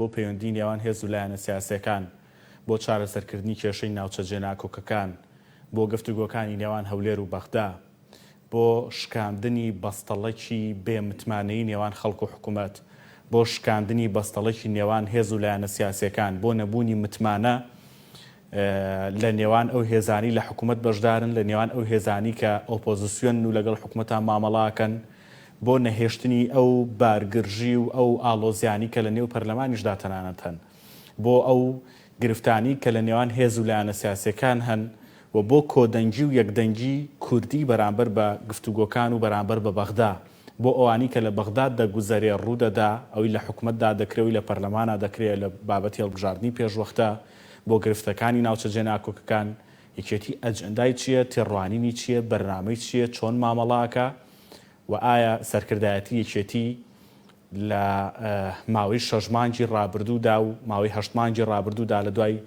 بۆ پەیوەندی نێوان هێز و لایەنە سیاسیەکان بۆ چارەسەرکردنی کێشەی ناوچە جێناکۆکەکان بۆ گفتوگۆکانی نێوان هەولێر و بەغدا بۆ شکاندنی بەستەڵەکی بێمتمانەی نێوان خەڵک و حکوومەت بۆ شکاندنی بەستەڵەکی نێوان هێز و لایەنە سیاسیەکان بۆ نەبوونی متمانە لە نێوان ئەو هێزانی لە حکوومەت بەشدارن لە نێوان ئەو هێزانی کە ئۆپۆزیسیۆن و لەگەڵ حکوومەتان مامەڵاکەن بۆ نەهێشتنی ئەو بارگرژی و ئەو ئاڵۆزیانی کە لە نێو پەرلەمانیشدا تەنانەت هەن بۆ ئەو گرفتانی کە لە نێوان هێز و لایەنە سیاسیەکان هەن و بۆ کۆدەنگی و یەکدەنگی کوردی بەرامبەر بە گفتوگۆکان و بەرامبەر بە بەغدا بۆ ئەوانی کە لە بەغداد دەگوزەرێ ڕوودەدا ئەوی لە حکوومەتدا دەکرێت و لە پەرلەمانە دەکرێت لە بابەتی هەڵبژاردننی پێشوەختە بۆ گرفتەکانی ناوچە جێناکۆکەکان یەکێتی ئەجەندای چییە تێڕوانینی چییە بەرنامەی چییە چۆن مامەڵاکە و ئایا سەرکردایەتی یەکێتی لە ماوەی 6 مانگی ڕابردوودا و ماوەی 8 مانگی ڕابردوودا لە دوای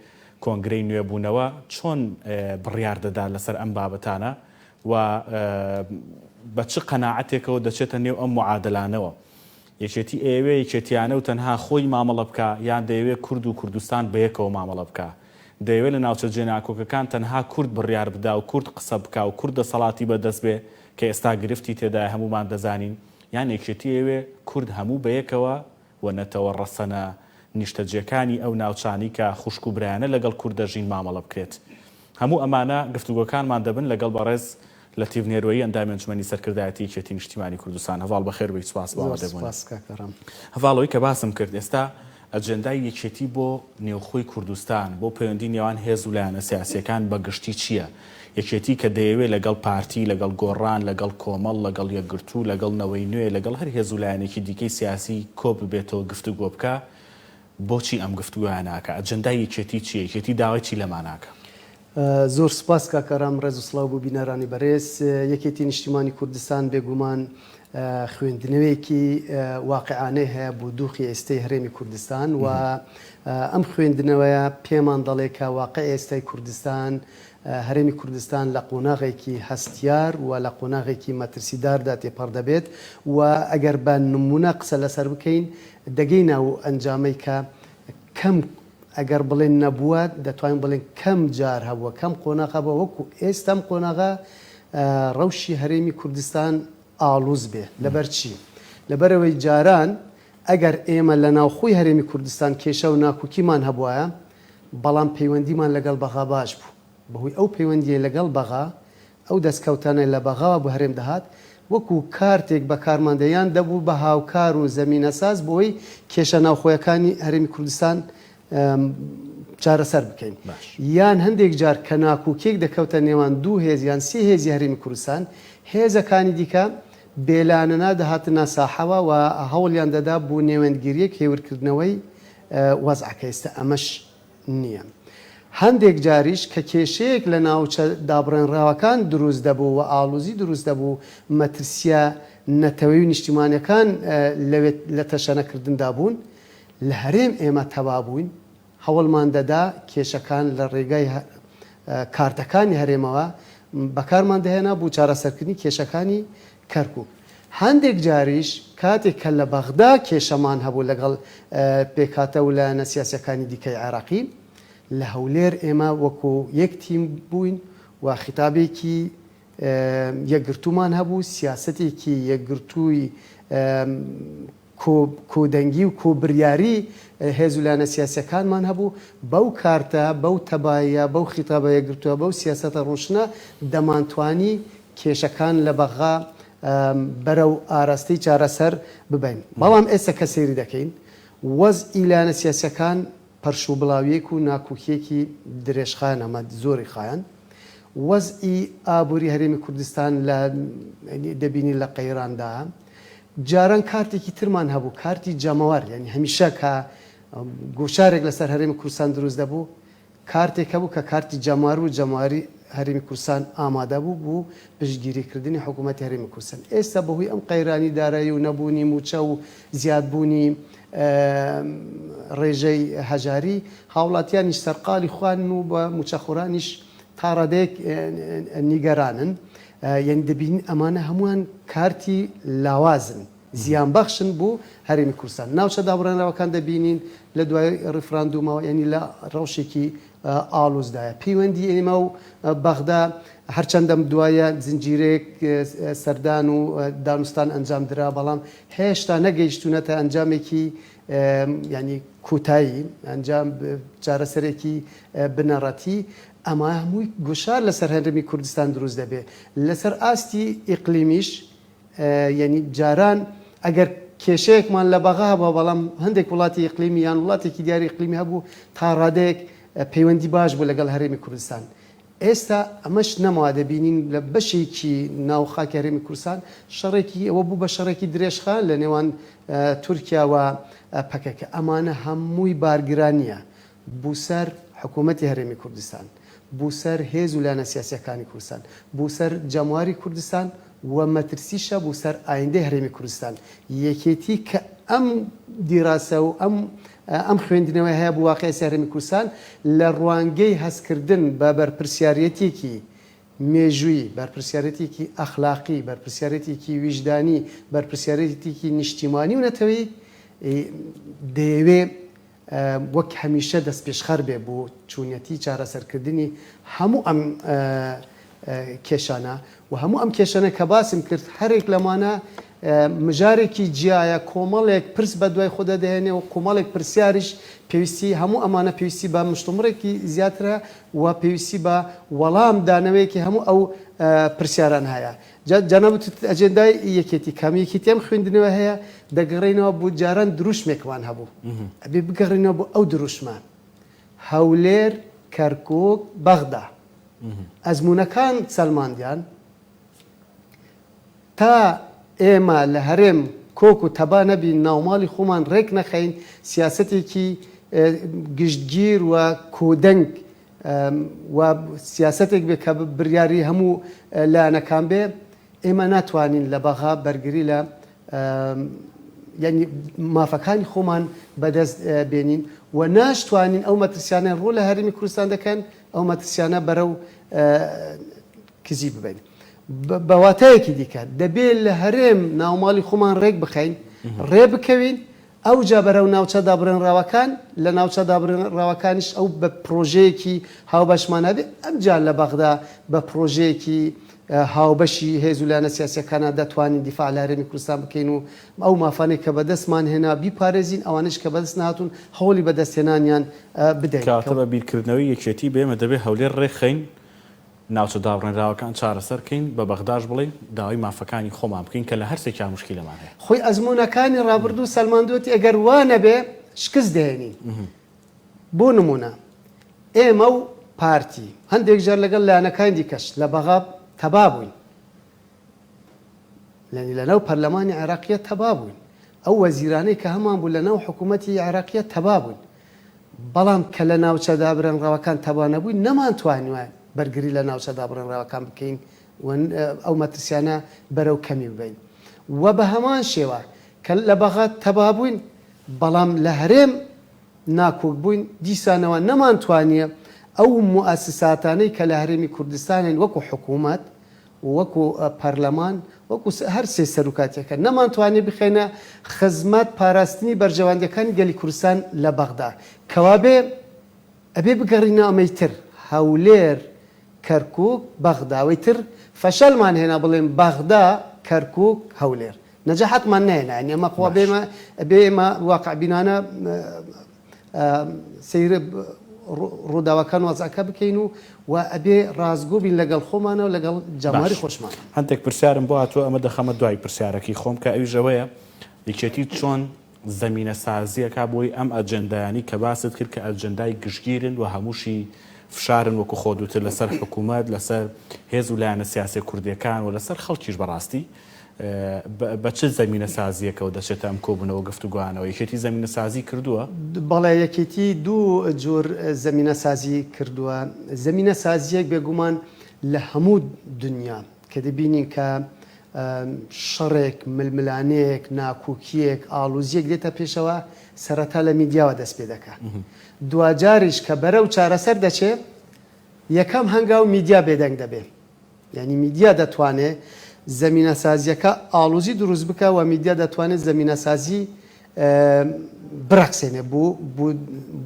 کۆنگرەی نوێبوونەوە چۆن بڕیار دەدا لەسەر ئەم بابەتانە و بە چ قەناعەتێکەوە دەچێتە نێو ئەم معادلانەوە یەکێتی ئێوێ یەکێتیانە و تەنها خۆی مامەڵە بکە یان دەیەوێت کورد و کوردستان بەیەکەوە مامەڵە بکە دەیەوێت لە ناوچە جێناکۆکەکان تەنها کورد بڕیار بدا و کورد قسە بکە و کورد دەسەڵاتی بەدەست بێ کە ئێستا گرفتی تێدای هەمومان دەزانین یان یەکێتی ئێوێ کورد هەموو بەیەکەوە و نەتەوە ڕەسەنە نیشتەجیەکانی ئەو ناوچانی کە خوشک و برایانە لەگەڵ کورد دەژین مامەڵە بکرێت هەموو ئەمانە گفتوگۆکانمان دەبن لەگەڵ بەڕێز لە تیڤنێروەیی ئەندامی ئەنجومەنی سەرکردایەتی یەکێتی نیشتیمانی کوردستان هەواڵ بەخێر بێیت سوپاس هەواڵەوەی کە باسم کرد ئێستا ئەجەندای یەکێتی بۆ نێوخۆی کوردستان بۆ پەیوەندی نێوان هێز و لایەنە سیاسیەکان بەگشتی چییە یەکێتی کە دەیەوێت لەگەڵ پارتی لەگەڵ گۆڕان لەگەڵ کۆمەڵ لەگەڵ یەکگرتوو لەگەڵ نەوەی نوێ لەگەڵ هەر هێز و لایەنێکی دیکەی سیاسی کۆ ببێتەوە گفتوگۆ بکە بۆچی ئەم گفتوگۆیان ناکە ئەجەندای یەکێتی چییە یەکێتی داوای چی لەمان ناکە زۆر سپاس کاکەرام ڕێز و سڵاو بۆ بینەرانی بەڕێز یەکێتی نیشتیمانی کوردستان بێگومان خوێندنەوەیەکی واقعانەی هەیە بۆ دۆخی ئێستای هەرێمی کوردستان و ئەم خوێندنەوەیە پێمان دەڵێ کە واقعی ئێستای کوردستان هەرێمی کوردستان لە قۆناغێکی هەستیار و لە قۆناغێکی مەترسیداردا تێپەڕ دەبێت و ئەگەر بە نمونە قسە لەسەر بکەین دەگەینە و ئەنجامەی کە کەم ئەگەر بڵێن نەبووە دەتوانین بڵێن کەم جار هەبووە کەم قۆناغە بە وەکو ئێستام قۆناغا ڕەوشی هەرێمی کوردستان ئاڵوز بێ لەبەر چی لەبەرەوەی جاران ئەگەر ئێمە لە ناوخۆی هەرێمی کوردستان کێشە و ناکوکیمان هەبووە بەڵام پەیوەندیمان لەگەڵ بەغا باش بوو بەهۆی ئەو پەیوەندیە لەگەڵ بەغا ئەو دەستکەوتانە لە بەغاوە بۆ هەرێم دەهات وەکو کارتێک بە کارماندەیان دەبوو بە هاوکار و زەمینەساز بۆی کێشە ناوخۆیەکانی هەرێمی کوردستان چارەسەر بکەین یان هەندێک جار کە ناکوکێک دەکەوتە نێوان دوو هێز یان سێ هێزی هەرێمی کوردستان هێزەکانی دیکە بێلانەنا دەهاتنە ساحەوە و هەوڵیان دەدا بۆ نێوەندگیریەک هێورکردنەوەی وەزعەکە ئێستا ئەمەش نییە هەندێک جاریش کە کێشەیەک لە ناوچە دابڕێنراوەکان دروست دەبوو و ئاڵوزی دروست دەبوو مەترسیە نەتەوەی نیشتیمانیەکان لە تەشەنەکردندا بوون لە هەرێم ئێمە تەوا بووین هەوڵمان دەدا کێشەکان لە ڕێگای کارتەکانی هەرێمەوە بەکارمان دەهێنا بۆ چارەسەرکردنی کێشەکانی کەرکووک هەندێک جاریش کاتێک کە لە بەغدا کێشەمان هەبوو لەگەڵ پێکاتە و لە نەسیاسەکانی دیکەی عێراقی لە هەولێر ئێمە وەکو یەک تیم بووین و خیتابێکی یەکگرتومان هەبوو سیاسەتێکی یەکگرتووی کۆدەنگی و کۆبریاری هێز و لایەنە سیاسیەکانمان هەبوو بەو کارتە بەو تەبایە بەو خیتابە یەکگرتووە بەو سیاسەتە ڕۆشنە دەمانتوانی کێشەکان لە بەغا بەرەو ئاراستەی چارەسەر ببین بەڵام ئێستا کە سەیری دەکەین وەزئی لایەنە سیاسیەکان پەرشوبڵاویەک و ناکوکیەکی درێژخایەن ئەمە زۆری خایەن وەزئی ئابووری هەرێمی کوردستان لە دەبینی لە قەیراندا جاران کارتێکی ترمان هەبوو کارتی جەمەوەر یعنی هەمیشە کە گۆشارێک لەسەر هەرێمی کوردستان دروست دەبوو کارتێک هەبوو کە کارتی جەمەوەر و جەمەوەری هەرێمی کوردستان ئامادە بوو بۆ پشتگیریکردنی حکوومەتی هەرێمی کوردستان ئێستا بەهۆی ئەم قەیرانی دارایی و نەبوونی موچە و زیادبوونی ڕێژەی هەژاری هاوڵاتیانیش سەرقاڵی خوان و بە موچەخۆرانیش تا ڕادەیەک نیگەرانن یعنی دەبین ئەمانە هەمووان کارتی لاوازن زیان بەخشن بوو هەرێمی کوردستان. ناوچە دابڕێنراوەکان دەبینین لە دوای ڕفراندومەوە ینی لە ڕەوشێکی ئاڵۆزدایە. پەیوەندی ئێمە و بەغدا هەرچەندەم دوایە زنجیرێک سەردان و دانوستان ئەنجام درا، بەڵام هێشتا نەگەیشتونەتە ئەنجامێکی ینی کوتایی، ئەنجام چارەسەرێکی بنەڕەتی. ئەمە هەمووی گوشار لەسەر هەرێمی کوردستان دروست دەبێت. لەسەر ئاستی ئیقلیمیش ینی جاران ئەگەر کێشەیەکمان لە بەغا بە، بەڵام هەندێک وڵاتی ئیقلیمی یان وڵاتێکی دیاری ئیقلیمی هەبوو تا ڕادەیەک پەیوەندی باش بوو لەگەڵ هەرێمی کوردستان. ئێستا ئەمەش نەماوە دەبینین لە بەشێکی ناوخاکی هەرێمی کوردستان شەڕێکی ئەوە بوو بە شەڕێکی درێژخان لە نێوان تورکیا و پەکەکە. ئەمانە هەمووی بارگرانیە بوو سەر حکوومەتی هەرێمی کوردستان، بوو سەر هێز و لانە سیاسیەکانی کوردستان، بوو سەر جەمواری کوردستان و مەترسیشە بوو سەر ئایندەی هەرێمی کوردستان. یەکێتی کە ئەم دیراسە و ئەم خوێندنەوەی هەیە بوو واقعی هەرێمی کوردستان لە ڕوانگەی هەستکردن بە بەرپرسیارەتێکی مێژووی، بەرپرسیارەتێکی ئەخلاقی، بەرپرسیارەتێکی ویژدانی، بەرپرسیارەتێکی نیشتیمانی و نەتەوەی دەیەوێ وەک هەمیشە دەست پێشخەر بێ بۆ چوونەتی چارەسەرکردنی هەموو ئەم کێشانە و هەموو ئەم کێشانە کە باسم کرد هەرێک لەمانە مژارێکی جیایە، کۆمەڵێک پرس بە دوای خۆدا دەهێنێ و کۆمەڵێک پرسیاریش پێویستی هەموو ئەمانە پێویستی بە مشتومڕێکی زیاترە و پێویستی بە وەڵام دانەوەیەکی هەموو ئەو پرسیاران هەیە. جەنابەت ئەجێندای یەکێتی کامی یەکێتی ئەم خوێندنەوە هەیە دەگەڕێنەوە بۆ جاران دروشمێکمان هەبوو، ئەبێ بگەڕێنەوە بۆ ئەو دروشمان هەولێر، کەرکووک، بەغدا. ئەزمونەکان سەلماندیان تا ئێمە لە هەرێم کۆک و تەبا نەبین، ناوماڵی خۆمان ڕێک نەخەین، سیاسەتێکی گشتگیر و کۆدەنگ و سیاسەتێک بێ کە بریاری هەموو لایەنەکان بێ، ئێمە ناتوانین لە بەغا بەرگری لە ینی مافەکانی خۆمان بەدەست بێنین و ناشتوانین ئەو مەترسیانە ڕوو لە هەرێمی کوردستان دەکەن، ئەو مەترسیانە بەرەو کزی ببین. بەواتایەکی دیکە دەبێت لە هەرێم ناوماڵی خۆمان ڕێک بخەین، ڕێ بکەوین، ئەو جا بەرەو ناوچە دابڕێنراوەکان، لە ناوچە دابڕێنراوەکانیش ئەو بە پرۆژەیەکی هاوبەشمانە بێت. ئەمجا لە بەغدا بە پرۆژەیەکی هاوبەشی هێز و لایەنە سیاسیەکانە دەتوانین دیفاع لە هەرێمی کوردستان بکەین و ئەو مافانێک کە بەدەستمان هێنا بیپارێزین، ئەوانش کە بەدەست نهاتون هەوڵی بەدەستهێنانیان بدەین. کاتە بە بیرکردنەوەی یەکێتی بێمە دەبێت هەولێر ڕێخەین، ناوچە دابڕێنراوەکان چارەسەرکەین، بە بەغداش بڵین داوای مافەکانی خۆمان بکەین کە لە هەر سێکیان مشکیلەمان هەیە. خۆی ئەزمونەکانی ڕابردوو سەلماندوەتی ئەگەر وانە بێ شکست دەهێنین. بۆ نمونە ئێمە و پارتی هەندێک جار لەگەڵ لایەنەکانی دیکەش لە بەغا تەبا بووین، لەناو پەرلەمانی عێراقیە تەبا بووین، ئەو وەزیرانەی کە هەمان بوو لەناو حکوومەتی عێراقیە تەبا بووین، بەڵام کە لە ناوچە دابڕێنراوەکان تەبا نەبووین نەمانتوانیوە بەرگری لە ناوچە دابڕێنراوەکان بکەین ئەو مەترسیانە بەرەو کەمی ببین. و بە هەمان شێوە کە لە بەغا تەبا بووین بەڵام لە هەرێم ناکۆک بووین، دیسانەوە نەمانتوانیە ئەو موئەسساتانەی کە لە هەرێمی کوردستانین وەکو حکوومەت، وەکو پەرلەمان، وەکو هەر سێ سەرۆکاتیەکە نەمانتوانێت بخێنە خزمەت پاراستنی بەرژەوەندەکانی گەلی کوردستان لە بەغدا، کەوابێ ئەبێ بگەڕینە ئەمەی تر هەولێر، کەرکووک، بەغداوەی تر فەشەلمان هێنا بڵێن بەغدا، کەرکووک، هەولێر، نەجاحەتمان نهێنا. ینی ئەمە خوا بێ ئێمە واقع بینانە سەیر ڕووداوەکان وەزعەکە بکەین و ئەبێ ڕازگۆ بین لەگەڵ خۆمانە و لەگەڵ جەماری خۆشمان. هەندێک پرسیارم بۆ هاتووە، ئەمە دەخەمە دوای پرسیارەکەی خۆم کە ئەویژەوەیە یەکێتی چۆن زەمینە سازیەکە بۆی ئەم ئەجەندایانی کە باست کرد کە ئەجەندای گشتگیرن و هەمووشی فشارن وەکو خۆدوتر لەسەر حکوومەت، لەسەر هێز و لایەنە سیاسی کوردیەکان و لەسەر خەڵکیش بەڕاستی بە چ زەمینە سازیەکەەوە دەچێت ئەم کۆبوونەوە گفتوگوانەوە یەکێتی زەمینە سازی کردووە؟ بەڵێ یەکێتی دوو جۆر زەمینە سازی کردووە. زەمینە سازیەک بێگومان لە هەموو دنیا کە دەبینین کە شەڕێک، ململانەیەک، ناکۆکیەک، ئاڵوزیەک دێتە پێشەوە سەرەتا لە میدیاوە دەست پێ دەکات. دوجاریش کە بەرەو چارەسەر دەچێت یەکەم هەنگاو میدیا بێدەنگ دەبێت، یعنی میدیا دەتوانێت زمینە سازیەکە ئاڵوزی دروست بکە و میدیا دەتوانێت زمینە سازی بڕاکسێنێ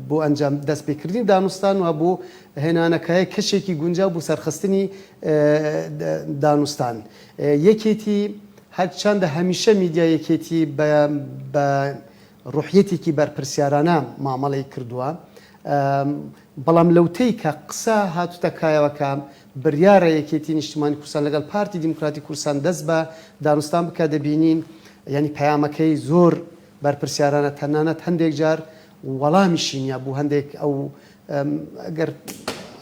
بۆ ئەنجام دەستپێکردنی دانوستان و بۆ هێنانەکەی کەشێکی گونجاو بۆ سەرخستنی دانوستان. یەکێتی هەرچەندە هەمیشە میدیا یەکێتی بە ڕوحیەتێکی بەرپرسیارانە مامەڵی کردووە، بەڵام لەوتەی کە قسە هاتوتە کایەوەکە بریارە یەکێتی نیشتیمانی کوردستان لەگەڵ پارتی دیموکراتی کوردستان دەست بە دانوستان بکە دەبینین ینی پەیامەکەی زۆر بەرپرسیارانە تەنانەت هەندێک جار وەڵامیشی نیە بوو هەندێک ئەگەر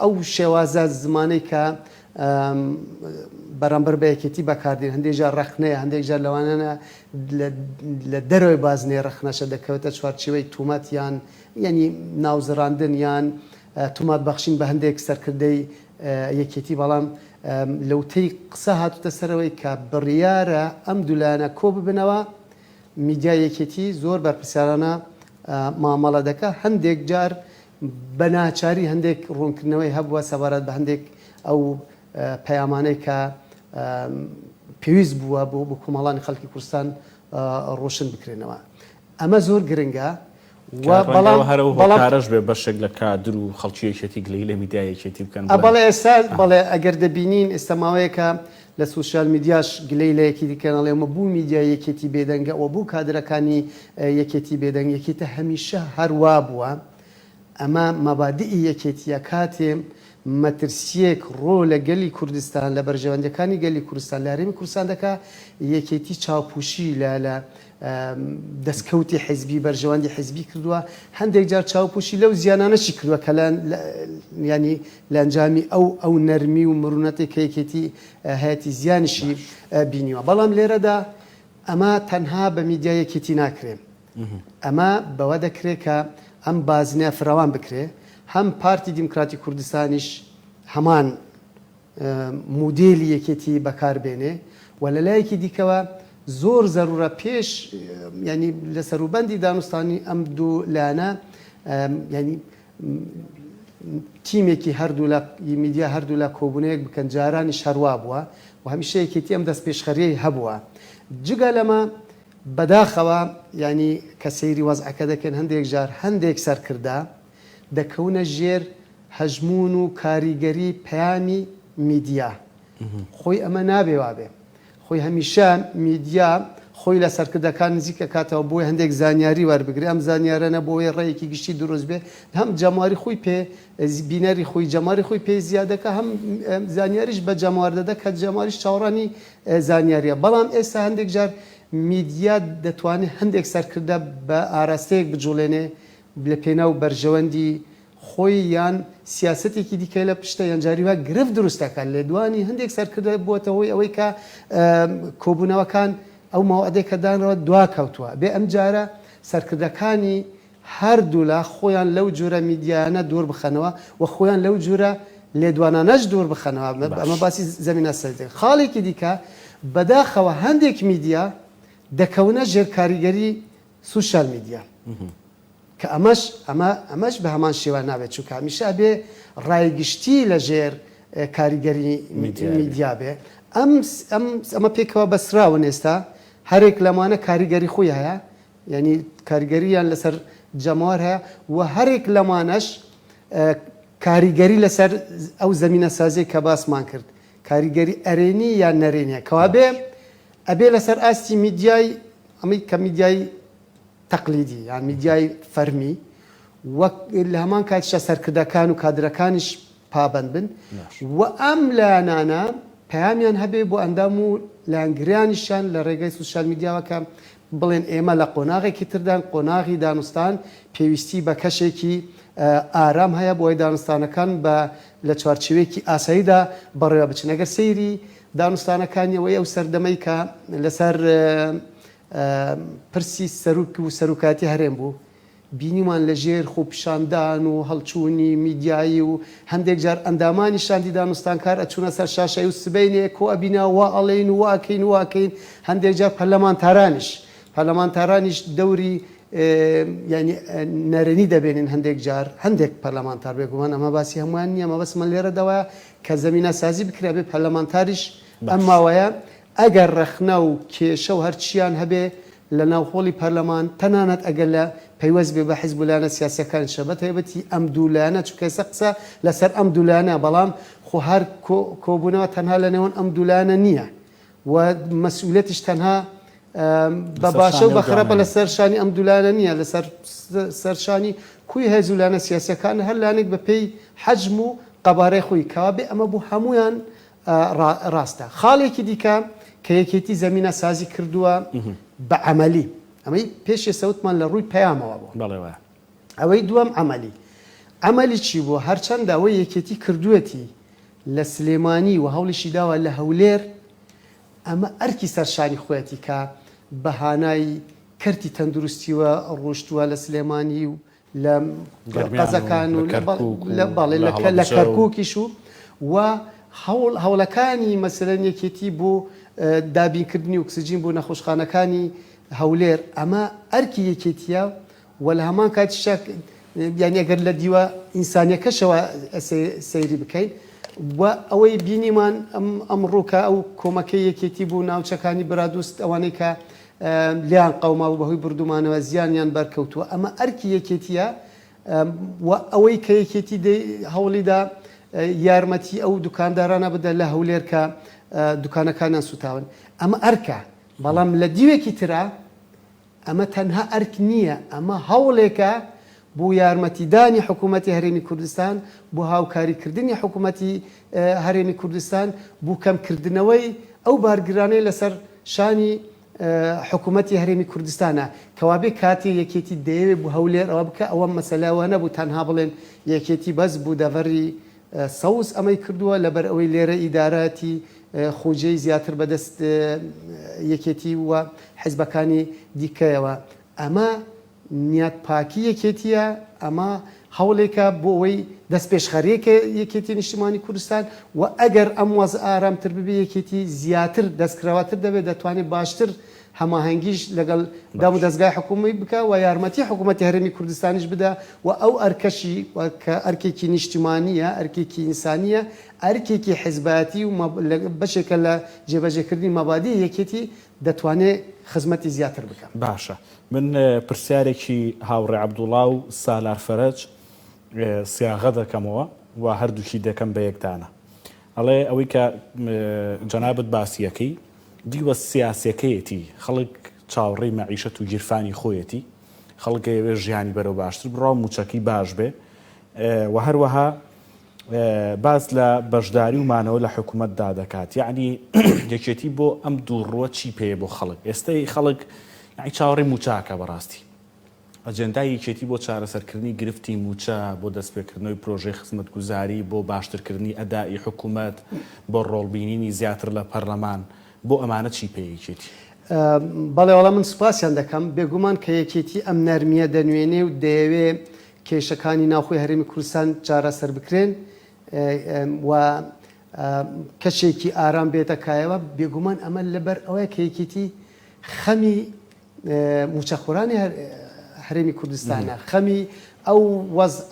ئەو شێوازە زمانەی کە بەرامبەر بە یەکێتی بەکاردێن هەندێک جار ڕەخنەیە هەندێک جار لەوانانە لە دەرەوەی بازنێ ڕەخنەشە دەکەوێتە چوارچێوەی تومەت یان ینی ناوزڕاندن یان تومات بەخشین بە هەندێک سەرکردەی یەکێتی، بەڵام لەوتەی قسە هاتوتە سەرەوەی کە بڕیارە ئەم دوولانە کۆ ببنەوە میدیا یەکێتی زۆر بەرپرسیارانە مامەڵە دەکە. هەندێک جار بە ناچاری هەندێک ڕوونکردنەوەی هەبووە سەبارەت بە هەندێک ئەو پەیامانەی کە پێویست بووە بۆ کۆمەڵانی خەڵکی کوردستان ڕۆشن بکرێنەوە. ئەمە زۆر گرنگە بەڵام هەرەوەکارش بێ بەشێک لە کادر و خەڵکی یەکێتی گلەی لە میدیا یەکێتی بکەن. بەڵێ ئێستا بەڵێ ئەگەر دەبینین ئێستا ماوەیەکە لە سوسیال میدیاش گلەی لە یەکێتی کەناڵێمە بوو میدیا یەکێتی بێدەنگە و بوو کادرەکانی یەکێتی بێدەنگ یەکێتە هەمیشە هەروە بووە. ئەمە مەبادئی یەکێتیە کاتێ مەترسیەک ڕۆ لە گەلی کوردستان لە بەرژەوەندەکانی گەلی کوردستان لە هەرێمی کوردستان دەکا یەکێتی چاوپوشی لە دەستکەوتی حیزبی بەرژەوەندی حیزبی کردووە، هەندێک جار چاوپوشی لەو زیانانەشی کردووە کە ینی لە ئەنجامی ئەو نەرمی و مرونەتی کە یەکێتی هەیەی زیانشی بینیوە. بەڵام لێرەدا ئەمە تەنها بە میدیا یەکێتی ناکرێ، ئەمە بەوە دەکرێت کە ئەم بازنە فراوان بکرێ. هەم پارتی دیموکراتی کوردستانیش هەمان مودێلی یەکێتی بەکاربێنێ و لە لایەکی دیکەوە زۆر زەرورە پێش ینی لە سەروبەندی دانوستانی ئەم دوو لانە ینی تیمێکی هەردوو لە میدیا هەردوو لە کۆبوونەیەک بکەن جارانی شەروا بووە و هەمیشە یەکێتی ئەم دەست پێشخەریەی هەبووە. جگە لەمە بەداخەوە ینی کە سەیری وەزعەکە دەکەن هەندێک جار هەندێک سەرکردا دەکەونە ژێر هەژمون و کاریگەری پەیامی میدیا. خۆی ئەمە نابێ وابێ، خۆی هەمیشە میدیا خۆی لە سەرکردەکان نزیکە کاتەوە بۆی هەندێک زانیاری وەربگرێ، ئەم زانیارانە بۆی ڕێیەکی گشتی دروست بێ، هەم جەماری خۆی پێ بینەری خۆی جەماری خۆی پێ زیادەکە، هەم زانیاریش بە جەمار دەدە کە جەماریش چاوەڕانی زانیاریە. بەڵام ئێستا هەندێک جار میدیا دەتوانێت هەندێک سەرکردە بە ئاراستەیەک بجوڵێنێ لە پێناو بەرژەوەندی خۆی یان سیاسەتێکی دیکە لە پشتە یانجاریوە گرفت دروستەکە لە دوانی هەندێک سەرکردە بووەتەوەی ئەوەی کە کۆبوونەوەکان ئەو ماوەدەی کە دانەوە دوا کەوتووە. بێ ئەم جارە سەرکردەکانی هەردوو لە خۆیان لەو جۆرە میدیانە دوور بخەنەوە و خۆیان لەو جۆرە لێدوانانەش دوور بخەنەوە. ئەمە باسی زەمینە سەرێک. خاڵێکی دیکە بەداخەوە هەندێک میدیا دەکەونە ژێر کاریگەری سوشال میدیا کە ئەمەش بە هەمان شێوە نابێت، چونکە هەمیشە بێ ڕایگشتی لە ژێر کاریگەری میدیا بێ. ئەمە پێکەوە بەسراون ئێستا هەرێک لەمانە کاریگەری خۆی هەیە، ینی کاریگەریان لەسەر جەمار هەیە و هەرێک لەمانەش کاریگەری لەسەر ئەو زەمینە سازی کە باسمان کرد، کاریگەری ئەرێنی یان نەرێنیە کەوا بێ ئەبێ لەسەر ئاستی میدیای ئەمەی کە میدیای تەقلیدی یان میدیای فەرمی وەک لە هەمان کاتیشە سەرکردەکان و کادرەکانیش پابەند بن و ئەم لایەنانە پەیامیان هەبێ بۆ ئەندام و لایەنگریانیشان لە ڕێگەی سوسیال میدیاوەکە بڵێن ئێمە لە قۆناغێکی تردان قۆناغی دانوستان پێویستی بە کەشێکی ئارام هەیە بۆی دانوستانەکان بە لە چوارچێوەیەکی ئاساییدا بەڕێوە بچن. ئەگەر سەیری دانوستانەکانیەوەی ئەو سەردەمەی کە لەسەر پرسی سەرروک و سەرروکاتی هەرێم بوو بینیمان لە ژێر خۆپیشاندان و هەڵچوونی میدیایی و هەندێک جار ئەندامانی شاندی دانوستانکار ئەچوونە سەر شاشای و سبەینێ کۆ ئەبینا وا ئەڵێن و واکەین واکەین. هەندێک جار پەرلەمانتارانیش دەوری ینی نەرێنی دەبێنن، هەندێک جار هەندێک پەرلەمانتار بێگومان ئەمە باسی هەمووان نییە، ئەمە بەسمە لێرە دەوایە کە زەمینە سازی بکرێ بێ پەرلەمانتاریش ئەم ماوەیە ئەگەر ڕەخنە و کێشە و هەرچیان هەبێ لە ناوخۆڵی پەرلەمان تەنانەت ئەگەر لە پەیوەست بێ بە حیزبولانە سیاسەکان شەبەت هەیبەتی ئەم دوولانە چکە قسە لەسەر ئەم دوولانە بەڵام خۆ هەر کۆبوونەوە تەنها لە نێوان ئەم دوولانە نییە و مەسئولەتیش تەنها بە باشە و بەخراپە لە سەرشانی ئەم دوولانە نییە لەسەر سەرشانی کوی هێزولانە سیاسەکان هەر لانێک بە پێی حەجم و قەبارەی خۆی کەوا بێ ئەمە بوو هەمویان ڕاستە خاڵێکی دیکە کە یەکێتی زەمینە سازی کردووە بە عەمەلی ئەمەی پێشێ سەوتمان لە ڕووی پەیامەوە بوو ئەوەی دووەم عەمەلی چی بووە هەرچەندە ئەوەی یەکێتی کردوەتی لە سلێمانی و هەوڵیشی داوە لە هەولێر ئەمە ئەرکی سەرشانی خۆەتی کە بەهانای کەرتی تەندروستیوە ڕۆشتووە لە سلێمانی و لە قەزەکان و لە کەرکووکیش و هەوڵەکانی مەسەلەن یەکێتی بۆ دابینکردنی ئۆکسجین بۆ نەخۆشخانەکانی هەولێر ئەمە ئەرکی یەکێتیە و لە هەمان کاتیشە یان ئەگەر لە دیوە ئینسانیەکەشەوە سەیری بکەین و ئەوەی بینیمان ئەمڕۆکە ئەو کۆمەکەی یەکێتی بوو ناوچەکانی برادوست ئەوانەی کە لیان قەوما و بەهۆی بردومانەوە زیانیان بەرکەوتووە ئەمە ئەرکی یەکێتیە و ئەوەی کە یەکێتی هەوڵیدا یارمەتی ئەو دوکاندارانە بدە لە هەولێر کە دوکانەکانیان سوتاون ئەمە ئەرکە بەڵام لە دیوێکی ترە ئەمە تەنها ئەرک نییە ئەمە هەوڵێکە بۆ یارمەتیدانی حکوومەتی هەرێمی کوردستان بۆ هاوکاریکردنی حکوومەتی هەرێمی کوردستان بۆ کەمکردنەوەی ئەو بارگرانەی لەسەر شانی حکوومەتی هەرێمی کوردستانە کەوابێ کاتی یەکێتی دەیەوێت بۆ هەولێر ئەوە بکە ئەوە مەسەلاوە نەبوو تەنها بڵێن یەکێتی بەس بوو دەڤەری سەوز ئەمەی کردووە لەبەر ئەوەی لێرە ئیدارەتی خۆجێی زیاتر بەدەست یەکێتی وە حیزبەکانی دیکەیەوە ئەمە نیات پاکی یەکێتیە ئەمە هەوڵێکە بۆ ئەوەی دەست پێشخەریەکە یەکێتی نیشتیمانی کوردستان و ئەگەر ئەم وەز ئارامتر ببێ یەکێتی زیاتر دەستکراواتر دەبێت دەتوانێت باشتر هەماهەنگیش لەگەڵ دام و دەستگای حکوومی بکە و یارمەتی حکوومەتی هەرێمی کوردستانیش بدە و ئەو ئەرکەشی کە ئەرکێکی نیشتیمانیە ئەرکێکی ئینسانیە ئەرکێکی حیزبەتی و بەشێکە لە جێبەجێکردنی مەبادی یەکێتی دەتوانێت خزمەتی زیاتر بکە باشە من پرسیارێکی هاوڕێ عەبدوڵڵا و سالار فەرەج سیاغە دەکەمەوە و هەردووشی دەکەم بە یەکدانە ئەڵێ ئەوەی کە جەنابەت باسیەکەی دیوە سیاسەکەیەتی خەڵک چاوەڕێی مەعیشەت و گیرفانی خۆیەتی خەڵکەوێ ژیانی بەرەو باشتر بڕاو موچەکی باش بێ و هەروەها باز لە بەشداری و مانەوە لە حکوومەتدا دەکات یعنی یەکێتی بۆ ئەم دووڕوە چی پێیە بۆ خەڵک ئێستای خەڵک یعنی چاوەڕێی موچاکە بەڕاستی ئەجەندای یەکێتی بۆ چارەسەرکردنی گرفتی موچە بۆ دەستپێکردنەوەی پرۆژەی خزمەتگوزاری بۆ باشترکردنی ئەدای حکوومەت بۆ ڕۆڵبینینی زیاتر لە پەرلەمان بۆ ئەمانە چی پێیەکێتی بەڵێ وەڵام من سوپاسیان دەکەم بێگومان کە یەکێتی ئەم نەرمیە دەنوێنێ و دەیەوێ کێشەکانی ناوخۆی هەرێمی کوردستان چارەسەر بکرێن و کەشێکی ئارام بێتە کایەوە بێگومان ئەمە لەبەر ئەوەیە کە یەکێتی خەمی موچەخۆرانی هەرێمی کوردستانە خەمی ئەو وەزع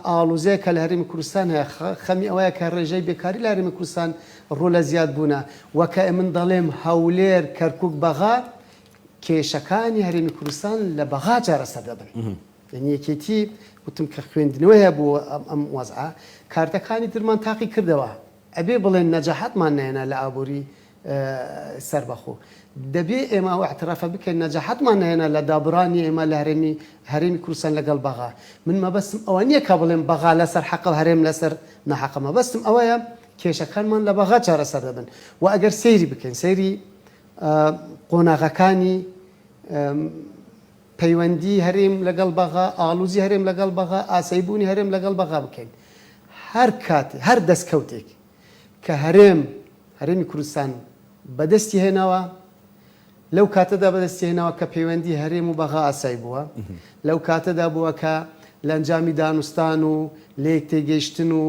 ئاڵوزەیە کە لە هەرێمی کوردستان هەیە خەمی ئەوەیە کە ڕێژەی بێکاری لە هەرێمی کوردستان ڕۆ لە زیاد بوونە وەکە من دەڵێم هەولێر کەرکووک بەغا کێشەکانی هەرێمی کوردستان لە بەغا چارەسەر دەبن یعنی یەکێتی وتم کە خوێندنەوەی هەیە بۆ ئەم وەزعە کارتەکانی ترمان تاقی کردەوە ئەبێ بڵێن نەجاحەتمان نێنە لە ئابووری سەربەخۆ دەبێ ئێمە ئەو اعترافە بکەین نەجاحەتمان نهێنا لە دابڕانی ئێمە لە هەرێمی کوردستان لەگەڵ بەغا من مەبەستم ئەوە نییە کە بڵێم بەغا لەسەر حەقە و هەرێم لەسەر نەحەقە مەبەستم ئەوەیە کێشەکانمان لە بەغا چارەسەر دەبن و ئەگەر سەیری بکەین سەیری قۆناغەکانی پەیوەندی هەرێم لەگەڵ بەغا ئاڵوزی هەرێم لەگەڵ بەغا ئاسەیبوونی هەرێم لەگەڵ بەغا بکەین هەر کاتێ هەر دەستکەوتێک کە هەرێمی کوردستان بەدەستی هێناوە لەو کاتەدا بەدەستی هێناوە کە پەیوەندی هەرێم و بەغا ئاسایی بووە لەو کاتەدا بووە کە لە ئەنجامی دانوستان و لێک تێگەیشتن و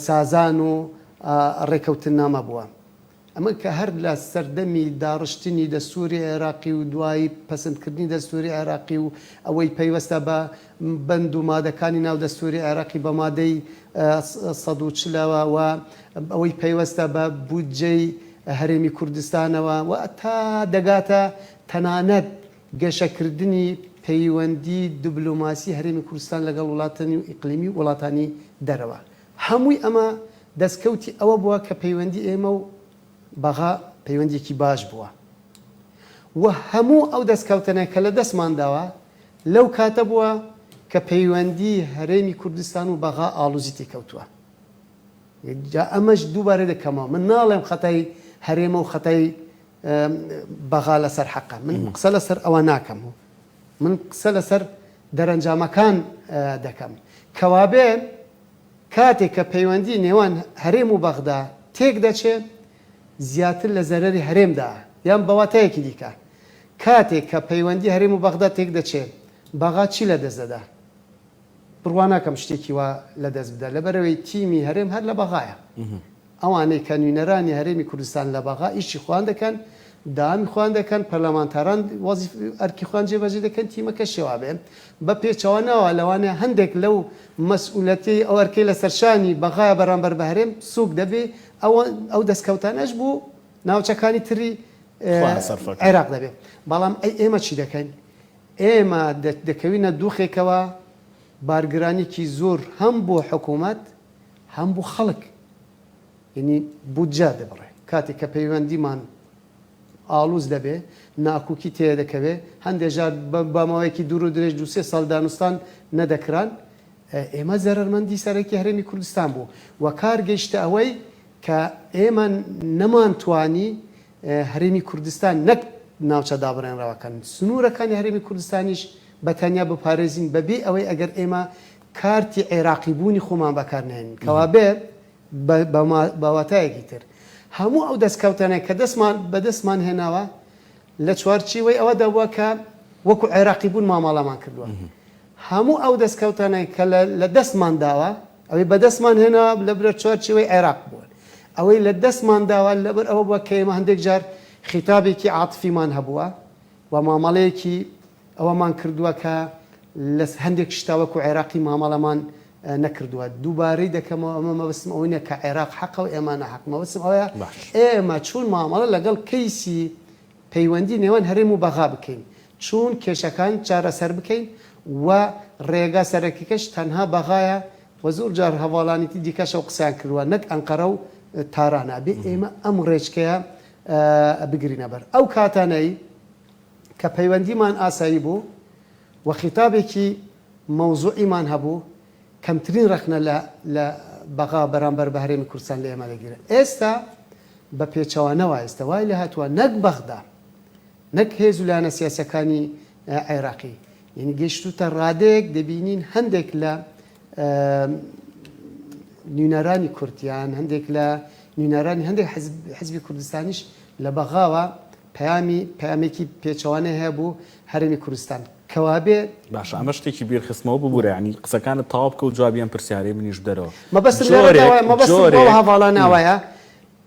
سازان و ڕێکەوتن نامە بووە ئەمە کە هەر لە سەردەمی داڕشتنی دەستوری عێراقی و دوایی پەسەندکردنی دەستوری عێراقی و ئەوەی پەیوەستە بە بەند و مادەکانی ناو دەستوری عێراقی بە مادەی ١40 و ئەوەی پەیوەستە بە بودجەی هەرێمی کوردستانەوە و تا دەگاتە تەنانەت گەشەکردنی پەیوەندی دیبلۆماسی هەرێمی کوردستان لەگەڵ وڵاتانی و ئیقلیمی وڵاتانی دەرەوە. هەمووی ئەمە دەستکەوتی ئەوە بووە کە پەیوەندی ئێمە و بەغا پەیوەندێکی باش بووە و هەموو ئەو دەستکەوتنە کە لە دەستمان داوە لەو کاتە بووە کە پەیوەندی هەرێمی کوردستان و بەغا ئاڵوزی تێکەوتووە. جا ئەمەش دووبارە دەکەمەوە، من ناڵێم خەتای هەرێمە و خەتای بەغا لەسەر حەقە، من قسە لەسەر ئەوە ناکەم و من قسە لەسەر دەرەنجامەکان دەکەم کەوابێ کاتێک کە پەیوەندی نێوان هەرێم و بەغدا تێک دەچێت زیاتر لە زەرەری هەرێمدا یان بەواتایەکی دیکە کاتێک کە پەیوەندی هەرێم و بەغدا تێک دەچێت بەغا چی لە دەست دەدا؟ بڕوا ناکەم شتێکی وا لە دەست بدە لەبەرەوەی تیمی هەرێم هەر لە بەغایە. ئەوانەی کە نوێنەرانی هەرێمی کوردستان لە بەغا ئیشی خوان دەکەن، دامی خوان دەکەن، پەرلەمانتاران ئەرکی خوان جێبەجێ دەکەن، تیمەکە شێوا بێن بە پێچەوانەوە لەوانەیە هەندێک لەو مەسئولەتی ئەو ئەرکەی لە سەرشانی بەغایە بەرامبەر بە هەرێم سووک دەبێ ئەو دەستکەوتانەش بوو ناوچەکانی تری عێراق دەبێ. بەڵام ئێمە چی دەکەین؟ ئێمە دەکەوینە دۆخێکەوە بارگرانێکی زۆر هەم بۆ حکوومەت هەم بۆ خەڵک، یعنی بودجا دەبڕێ کاتێک کە پەیوەندیمان ئاڵوز دەبێ ناکوکی تێ دەکەوێ هەندێک جار باماوەیەکی دوور و درێژ 2-3 ساڵ دانوستان نەدەکران. ئێمە زەرمەندی سەرەکی هەرێمی کوردستان بوو و کار گەیشتە ئەوەی کە ئێمە نەمانتوانی هەرێمی کوردستان نەک ناوچە دابڕێنراوەکەن سنوورەکانی هەرێمی کوردستانیش بەتەنیا بپارێزین بەبێ ئەوەی ئەگەر ئێمە کارتی عێراقی بوونی خۆمان بەکارنێنین کەوابێ بەواتایەکی تر هەموو ئەو دەستکەوتانەیە کە بەدەستمان هێناوە لە چوارچێوەی ئەوە دەبووە کە وەکو عێراقی بوون ماماڵەمان کردووە. هەموو ئەو دەستکەوتانەی کە لە دەستمان داوە ئەوەی بەدەستمان هێناوە لەبەر چوارچێوەی عێراق بوون، ئەوەی لە دەستمان داوە لەبەر ئەوە بووە کە ئێمە هەندێک جار خیتابێکی عاتفیمان هەبووە و مامەڵەیەکی ئەوەمان کردووە کە لە هەندێک شتاوەکو عێراقی مامەڵەمان نەکردووە. دووبارەی دەکەمەوە ئەمە مەبەستم ئەوەیە کە عێراق حەقە و ئێمە نەحەق. مەبەستم ئەوەیە ئێمە چوون مامەڵە لەگەڵ کەیسی پەیوەندی نێوان هەرێم و بەغا بکەین، چوون کێشەکان چارەسەر بکەین و ڕێگا سەرەکیکەش تەنها بەغایە و زۆر جار هەواڵانیتی دیکەشە و قسەیان کردووە نەک ئەنقەرە و تارانە بێ ئێمە ئەم ڕێچکەیە بگرینە بەر ئەو کاتانەی کە پەیوەندیمان ئاسایی بوو و خیتابێکی مەوزوعیمان هەبوو کەمترین ڕەخنە لە بەغا بەرامبەر بە هەرێمی کوردستان لە ئێمە دەگیرێت. ئێستا بە پێچەوانەوە ئێستا وای لە هاتووە نەک بەغدا نەک هێز و لایەنە سیاسەکانی عێراقی، یعنی گەیشتوتە ڕادەیەک دەبینین هەندێک لە نوێنەرانی کورتیان هەندێک لە نوێنەرانی هەندێک حزبی کوردستانیش لە بەغاوە پەیامێکی پێچەوانەی هەیە بوو هەرێمی کوردستان کەوابێ باشە ئەمە شتێکی بیرخستمەوە ببوورە ینی قسەکانت تەواو بکە و جوابیان پرسیارەی منیش دەرەوە. مەبەستم هەواڵانە ئەوەیە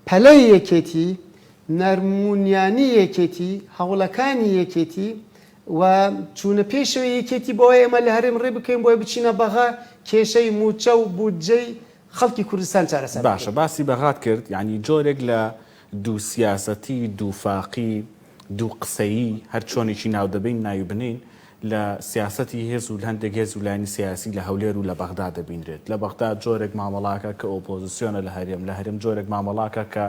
پەلەی یەکێتی نەرمونیانی یەکێتی هەوڵەکانی یەکێتی و چوونە پێشەوەی یەکێتی بۆی ئێمە لە هەرێم ڕێ بکەین بۆی بچینە بەغا کێشەی موچە و بودجەی خەڵکی کوردستان چارەسەر باشە. باسی بەغات کرد ینی جۆرێک لە دوو سیاسەتی دوو فاقی دوو قسەیی هەر چۆنێکی ناو دەبین ناوی بنین لە سیاسەتی هێز و هەندێک هێز و لایانی سیاسی لە هەولێر و لە بەغدا دەبینرێت. لە بەغدا جۆرێک مامەڵاکە کە ئۆپۆزیسیۆنە لە هەرێم جۆرێک مامەڵاکە کە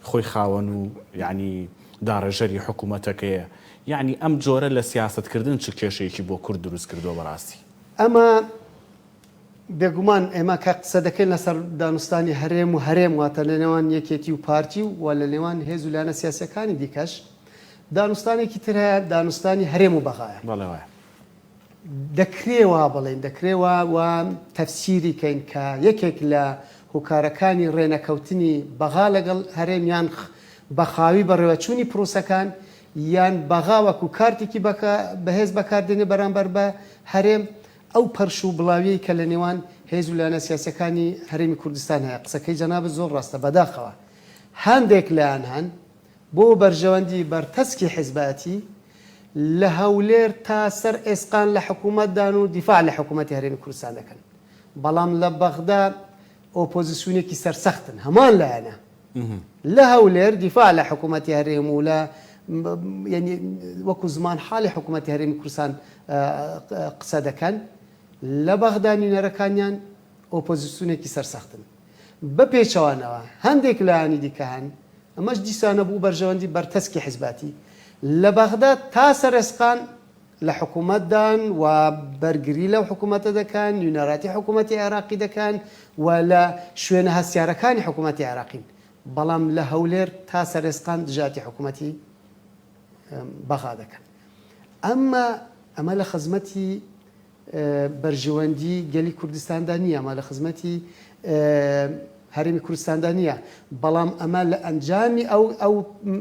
خۆی خاوەن و یعنی داڕێژەری حکوومەتەکەیە. یعنی ئەم جۆرە لە سیاستکردن چ کێشەیەکی بۆ کورد دروست کردووە بەڕاستی؟ ئەمە بێگومان ئێمە کە قسە دەکەین لەسەر دانوستانی هەرێم و هەرێم واتە لە نێوان یەکێتی و پارتی و لە نێوان هێز و لایەنە سیاسەکانی دیکەش دانوستانێکی تر هەیە دانوستانی هەرێم و بەغایە. دەکرێوە بڵێن دەکرێوە و تەفسیری کەین کە یەکێک لە هۆکارەکانی ڕێنەکەوتنی بەغا لەگەڵ هەرێم یان بەخاوی بەڕێوەچوونی پرۆسەکان یان بەغا وەکو کارتێکی بەهێز بەکاردێنێ بەرامبەر بە هەرێم ئەو پەرش و بڵاوی کە لە نێوان هێز و لایەنە سیاسەکانی هەرێمی کوردستان هەیە. قسەکەی جەنابەت زۆر ڕاستە بەداخەوە هەندێک لایەن هەن بۆ بەرژەوەندی بەرتەسکی حیزبەتی لە هەولێر تا سەر ئێسقان لە حکوومەتدان و دیفاع لە حکوومەتی هەرێمی کوردستان دەکەن، بەڵام لە بەغدا ئۆپۆزیسیۆنێکی سەرسەختن هەمان لایەنە لە هەولێر دیفاع لە حکوومەتی هەرێم و لە ینی وەکو زمان حاڵی حکوومەتی هەرێمی کوردستان قسە دەکەن لە بەغدا نوێنەرەکانیان ئۆپۆزیسیۆنێکی سەرسەختن بە پێچەوانەوە هەندێک لایانی دیکە هەن ئەمەش دیسانە بوو بەرژەوەندی بەرتەسکی حیزباتی لە بەغدا تا سەرسقان لە حکوومەتدان و بەرگری لەو حکوومەتە دەکەن نوێنەراتی حکوومەتی عێراقی دەکەن و لە شوێنە هەستیارەکانی حکوومەتی عێراقین بەڵام لە هەولێر تا سەرسقان دژاتی حکوومەتی بەغا دەکەن ئەمە لە خزمەتی بەرژەوەندی گەلی کوردستاندا نییە ئەمە لە خزمەتی هەرێمی کوردستاندا نییە بەڵام ئەمە لە ئەنجامی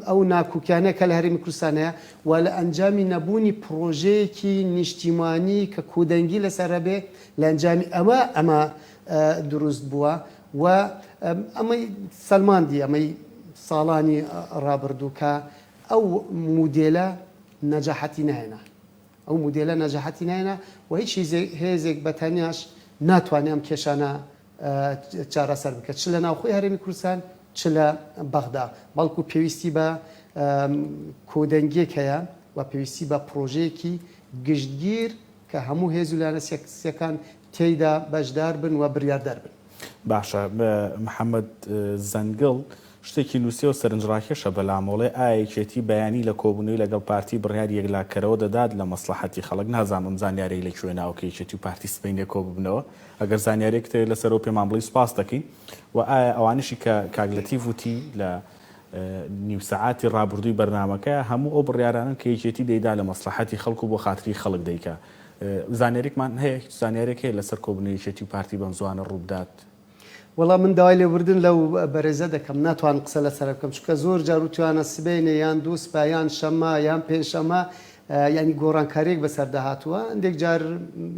ئەو ناکوکیانە کە لە هەرێمی کوردستانەیە و لە ئەنجامی نەبوونی پرۆژەیەکی نیشتیمانی کە کودەنگی لەسەر بێ لە ئەنجامی ئەمە دروست بووە و ئەمەی سەلماندی ئەمەی ساڵانی ڕابردووکە ئەو مودێلە نەجاحەتی نهێنا ئەو مودێلە نەجاحەتی نهێنا و هیچ هێزێک بەتەنیاش ناتوانێت ئەم کێشانە چارەسەر بکات چ لە ناوخۆی هەرێمی کوردستان چ لە بەغدا بەڵکو پێویستی بە کۆدەنگێک هەیە و پێویستی بە پرۆژەیەکی گشتگیر کە هەموو هێز و لایەنە سیاسیەکان تێیدا بەشدار بن و بڕیاردار بن. باشە محەممەد زەنگڵ شتێکی نووسیەوە سەرنجڕاکێشە بەلامۆڵێ ئایەکێتی بەیانی لە کۆبوونەوەی لەگەڵ پارتی بڕیار یەکلاکەرەوە دەدات لە مەسلحەتی خەڵک نازانم زانیارەی لە کوێ ناوکەیەتی و پارتی سپینێ کۆ ببنەوە ئەگەر زانیارێک لەسەرەوە پێمان بڵی سپاس دەکەین و ئایا ئەوانشی کە کاگلەتی وتی لە نیو سەعاتی ڕابردووی بەرنامەکە هەموو ئەو بڕیارانن کە یەکێتی دەیدا لە مەسلحەتی خەڵک و بۆ خاتری خەڵک دەیکا زانیارێکمان هەیە زانیارێک هەیە لەسەر کۆبوونەوەیەتی و پارتی بەم زوانە ڕووبدات وەڵام من داوای لێبوردن لەو بەرێزە دەکەم ناتوان قسە لەسەر بکەم چونکە زۆر جار و توانە سبەینە یان دووسپا یان شەمە یان پێنجشەمە ینی گۆڕانکاریێک بەسەر داهاتووە هەندێک جار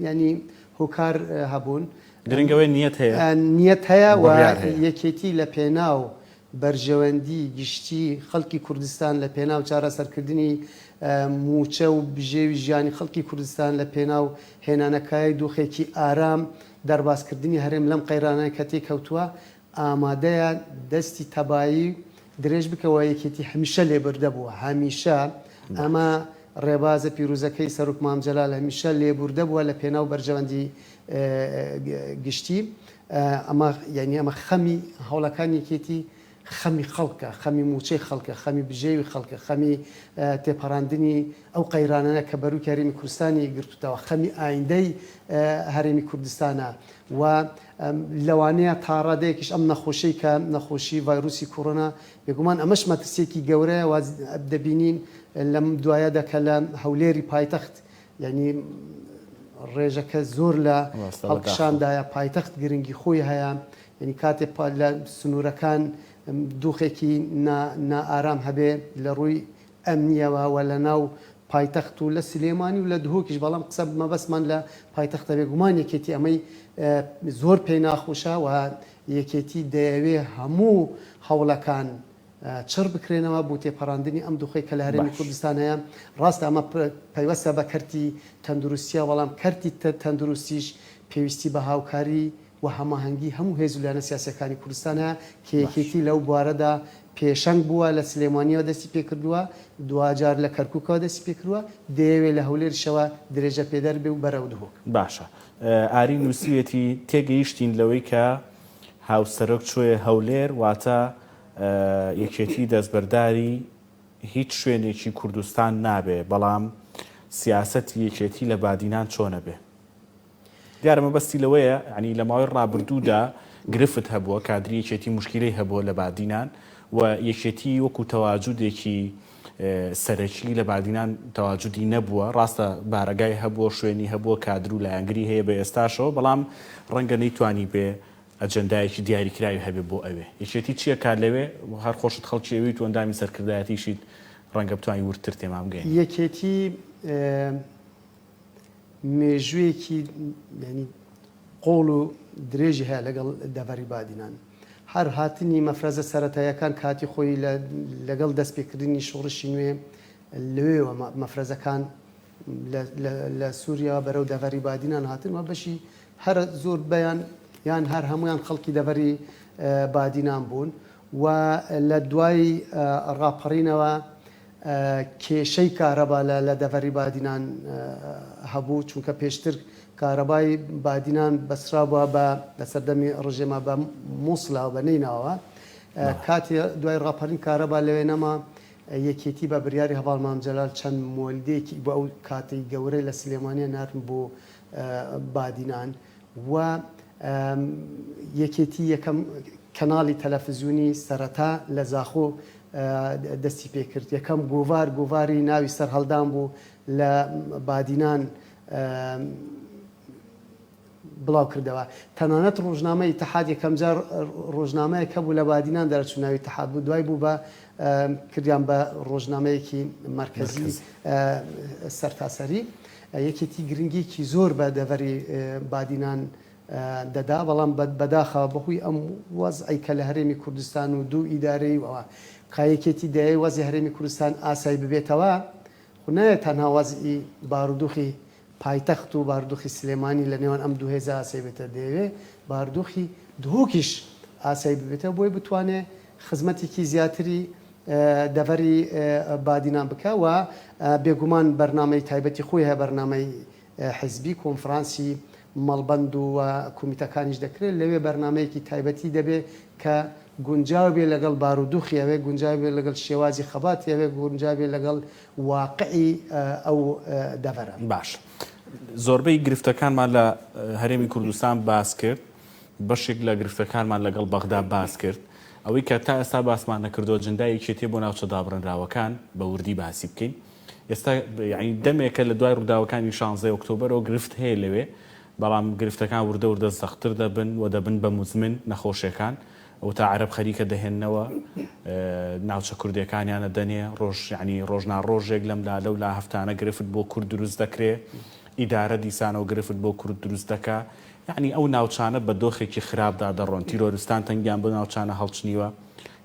ینی هۆکار هەبوون گرنگەوەی نیەت هەیە و یەکێتی لە پێناو بەرژەوەندی گشتی خەڵکی کوردستان لە پێناو چارەسەرکردنی موچە و بژێوی ژیانی خەڵکی کوردستان لە پێناو هێنانەکای دۆخێکی ئارام دەرباسکردنی هەرێم لەم قەیرانەیە کە تێکەوتووە ئامادەیە دەستی تەبایی درێژ بکەوە یەکێتی هەمیشە لێبوردە بووە هەمیشە ئەمە ڕێبازە پیرۆزەکەی سەرۆک مام جەلال هەمیشە لێبوردە بووە لە پێناو بەرژەوەندی گشتی ئەمە یعنی ئەمە خەمی هەوڵەکان یەکێتی خەمی خەڵکە خەمی موچەی خەڵکە خەمی بژێوی خەڵکە خەمی تێپەڕاندنی ئەو قەیرانانە کە بەرووی هەرێمی کوردستانی گرتوتەوە خەمی ئایندەی هەرێمی کوردستانە و لەوانەیە تاڕادەیەکیش ئەم نەخۆشی کە نەخۆشی ڤایرۆسی کۆڕۆنا بێگومان ئەمەش مەترسێکی گەورەیە و دەبینین لەم دوایە دەکە لە هەولێری پایتەخت یعنی ڕێژەکە زۆر لە هەڵکشاندایە پایتەخت گرنگی خۆی هەیە یعنی کاتێک لە سنوورەکان دۆخێکی نائارام هەبێ لە ڕووی ئەمنیەوە و لە ناو پایتەخت و لە سلێمانی و لە دهۆکیش بەڵام قسە مەبەستمان لە پایتەختە بێگومان یەکێتی ئەمەی زۆر پێی ناخۆشە و یەکێتی دەیەوێ هەموو هەوڵەکان چڕ بکرێنەوە بۆ تێپەڕاندنی ئەم دۆخەی کە لە هەرێمی کوردستان هەیە ڕاستە ئەمە پەیوەستە بە کەرتی تەندروستیە بەڵام کەرتی تەندروستیش پێویستی بە هاوکاری و هەماهەنگی هەموو هێز و لایەنە سیاسیەکانی کوردستانە کە یەکێتی لەو بوارەدا پێشەنگ بووە لە سلێمانیەوە دەستی پێکردووە دوجار لە کەرکووکەوە دەستی پێکردووە دەیەوێت لە هەولێرشەوە درێژە پێدەر بێ و بەرەو دهۆک باشە ئاری نووسیەتی تێگەیشتین لەوەی کە هاوسەرۆک چۆیە هەولێر واتە یەکێتی دەستبەرداری هیچ شوێنێکی کوردستان نابێ بەڵام سیاسەتی یەکێتی لە بادینان چۆنە بێ دیارەمە بەستی لەوەیە ینی لە ماوەی ڕابردوودا گرفت هەبووە کادری یەکێتی مشکلەی هەبووە لە بادینان و یەکێتی وەکو تەواجودێکی سەرەکی لە بادینان تەواجودی نەبووە ڕاستە بارەگای هەبووە شوێنی هەبووە کادر و لایەنگری هەیە بە ئێستاشەوە بەڵام ڕەنگە نەیتوانی بێ ئەجەندایەکی دیاریکراوی هەبێ بۆ ئەوێ یەکێتی چییە کار لەوێ هەر خۆشت خەڵکی ئەوی تو ئەندامی سەرکردایەتیشیت ڕەنگە بتوانانی ورتر تێمام بگەین یەکێتی مێژوویەکی ینی قۆڵ و درێژی هەیە لەگەڵ دەڤەری بادینان هەر هاتنی مەفرەزە سەرەتاییەکان کاتی خۆی لەگەڵ دەستپێکردنی شۆڕشی نوێ لەوێەوە مەفرەزەکان لە سووریا بەرەو دەڤەری بادینان هاتنەوە بەشی هەر زۆر بەیان یان هەر هەمویان خەڵکی دەڤەری بادینان بوون و لە دوای ڕاپەڕینەوە کێشەی کارەبا لە دەڤەری بادینان هەبوو چونکە پێشتر کارەبای بادینان بەسرا بووە بە لەسەردەمی ڕژێمە بە مووسڵاوە بە نیناوە کاتی دوای ڕاپەڕین کارەبا لەوێنەما یەکێتی بە بریاری هەواڵ مامجەلال چەند مۆلدێکی بۆ ئەو کاتی گەورەی لە سلێمانیە نارن بۆ بادینان و یەکێتی یەکەم کەناڵی تەلەڤیزیۆنی سەرەتا لە زاخۆ دەستی پێکرد یەکەم گۆڤاری ناوی سەر هەڵدان بوو لە بادینان بڵاو کردەوە تەنانەت ڕۆژنامە ئیتیحاد یەکەم جار ڕۆژنامەیەکە بوو لە بادینان دەرچوو ناوی ئیتیحاد بوو دوای بوو بە کردیان بە ڕۆژنامەیەکی مرکزی سەرتاسەری یەکێتی گرنگێکی زۆر بە دەڤەری بادینان دەدا بەڵام بەداخەوە بەهۆی ئەم وەزعی کە لە هەرێمی کوردستان و دوو ئیدارەی وەوە کایەکێتی دەیە وەزی هەرێمی کوردستان ئاسایی ببێتەوە خونایە تەنها وەزئی بارودۆخی پایتەخت و بارودۆخی سلێمانی لە نێوان ئەم دوو هێزە ئاسایی بێتە دەیەوێ بارودۆخی دهۆکیش ئاسایی ببێتەوە بۆی بتوانێت خزمەتێکی زیاتری دەڤەری بادینان بکە و بێگومان بەرنامەی تایبەتی خۆی هەیە بەرنامەی حیزبی کۆنفرانسی مەڵبەند و کۆمیتەکانیش دەکرێت لەوێ بەرنمەیەکی تایبەتی دەبێت کە گونجاو بێ لەگەڵ بارودۆخیەوێ گونجاو بێ لەگەڵ شێوازی خەباتیەوێ گونجاو بێ لەگەڵ واقعی ئەو دەڤەرە. باش زۆربەی گرفتەکانمان لە هەرێمی کوردستان باس کرد بەشێک لە گرفتەکانمان لەگەڵ بەغدا باس کرد ئەوەی کە تا ئێستا باسمان نەکردو جندایەکی تێ بۆ ناوچە دابڕێنراوەکان بە وردی باسی بکەین ئێستا یعنی دەمێکە لە دوای ڕووداوەکانی 16 ئۆکتۆبەرەوە گرفت هەیە لەوێ بەڵام گرفتەکان وردە زەختر دەبن و دەبن بە مزمن نەخۆشیەکان ئەو تا عەرەب خەریکە دەهێننەوە ناوچە کوردیەکانیانە دەنێ ڕۆژ ینی ڕۆژنا ڕۆژێک لەمدا لەو لا هەفتانە گرفت بۆ کورد دروست دەکرێ ئیدارە دیسانەوە گرفت بۆ کورد دروست دەکا یعنی ئەو ناوچانە بە دۆخێکی خراپدا دەڕۆن تیرۆریستان تەنگیان بۆ ناوچانە هەڵچنیوە